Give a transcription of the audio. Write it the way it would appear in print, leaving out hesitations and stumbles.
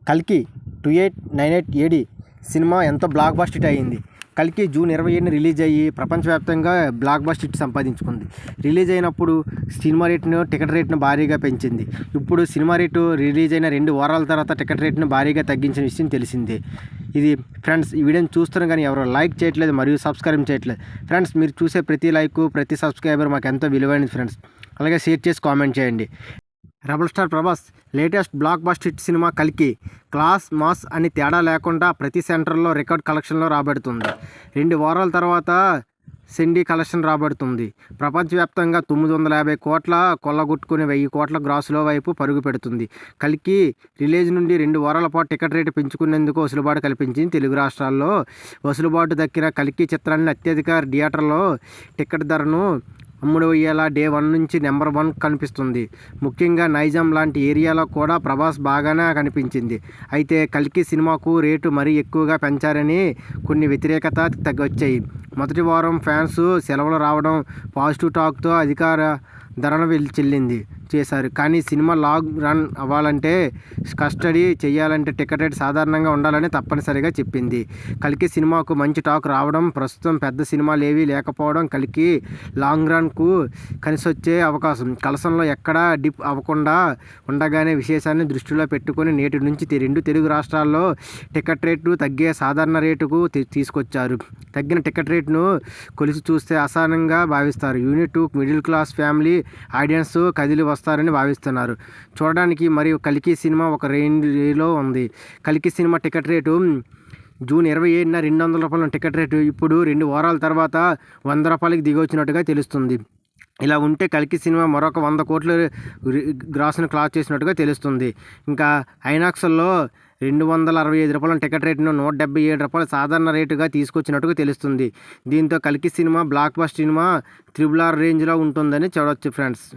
కల్కి 2898 AD cinema ఎంతో block buster hit అయ్యింది. కల్కి జూన్ 27న రిలీజ్ అయ్యి ప్రపంచవ్యాప్తంగా బ్లాక్ బస్టర్ హిట్ సంపాదించుకుంది. రిలీజ్ అయినప్పుడు సినిమా టికెట్ రేట్ను భారీగా పెంచింది. ఇప్పుడు సినిమా రేటు రిలీజ్ అయిన 2 వారాల తర్వాత టికెట్ రేట్ను భారీగా తగ్గించిన విషయం తెలిసిందే. ఇది ఫ్రెండ్స్, ఈ వీడియోని చూస్తున్నారు కానీ ఎవరు లైక్ చేయట్లేదు మరియు సబ్స్క్రైబ్ చేయట్లేదు. ఫ్రెండ్స్, మీరు చూసే ప్రతి లైక్ ప్రతి సబ్స్క్రైబర్ మాకు ఎంతో విలువైనది ఫ్రెండ్స్. అలాగే షేర్ చేసి కామెంట్ చేయండి. Rebel star Prabhas latest block buster hit cinema కల్కి క్లాస్ మాస్ అని తేడా లేకుండా ప్రతి సెంటర్లో రికార్డ్ కలెక్షన్లో రాబడుతుంది. 2 వారాల తర్వాత సెండీ కలెక్షన్ రాబడుతుంది. ప్రపంచవ్యాప్తంగా 950 కోట్ల కొల్లగొట్టుకుని 1000 కోట్ల గ్రాసుల వైపు పరుగు పెడుతుంది. కల్కి రిలీజ్ నుండి 2 వారాల పాటు టికెట్ రేటు పెంచుకునేందుకు వెసులుబాటు కల్పించింది. తెలుగు రాష్ట్రాల్లో వెసులుబాటు దక్కిన కల్కి చిత్రాన్ని అత్యధిక థియేటర్లో టికెట్ ధరను అమ్ముడు అయ్యేలా డే 1 నుంచి నెంబర్ 1 కనిపిస్తుంది. ముఖ్యంగా నైజాం లాంటి ఏరియాలో కూడా ప్రభాస్ బాగానే కనిపించింది. అయితే కల్కి సినిమాకు రేటు మరీ ఎక్కువగా పెంచారని కొన్ని వ్యతిరేకత వచ్చాయి. మొదటి వారం ఫ్యాన్స్ సెలవులు రావడం, పాజిటివ్ టాక్తో అధికార ధరను చెల్లింది చేశారు. కానీ సినిమా లాంగ్ రన్ అవ్వాలంటే, కస్టడీ చేయాలంటే టికెట్ రేట్ సాధారణంగా ఉండాలని తప్పనిసరిగా చెప్పింది. కల్కి సినిమాకు మంచి టాక్ రావడం, ప్రస్తుతం పెద్ద సినిమాలు ఏవీ లేకపోవడం కల్కి లాంగ్ రన్కు కలిసొచ్చే అవకాశం. కలసంలో ఎక్కడా డిప్ అవ్వకుండా ఉండగానే విశేషాన్ని దృష్టిలో పెట్టుకుని నేటి నుంచి 2 తెలుగు రాష్ట్రాల్లో టికెట్ రేటు తగ్గే సాధారణ రేటుకు తీసుకొచ్చారు. తగ్గిన టికెట్ రేటును కొలిసి చూస్తే అసహనంగా భావిస్తారు. Unit 2 middle class family audience కదిలి వస్తారని భావిస్తున్నారు. చూడడానికి మరియు కల్కి సినిమా ఒక రేంజ్లో ఉంది. కల్కి సినిమా టికెట్ రేటు జూన్ 27న 200 రూపాయల టికెట్ రేటు ఇప్పుడు 2 వారాల తర్వాత 100 రూపాయలకి దిగొచ్చినట్టుగా తెలుస్తుంది. ఇలా ఉంటే కల్కి సినిమా మరొక 100 కోట్ల గ్రాస్ను క్లాస్ చేసినట్టుగా తెలుస్తుంది. ఇంకా ఐనాక్స్లో 265 రూపాయల టికెట్ రేటును 177 రూపాయల సాధారణ రేటుగా తీసుకొచ్చినట్టుగా తెలుస్తుంది. దీంతో కల్కి cinema block buster cinema RRR రేంజ్లో ఉంటుందని చూడవచ్చు ఫ్రెండ్స్.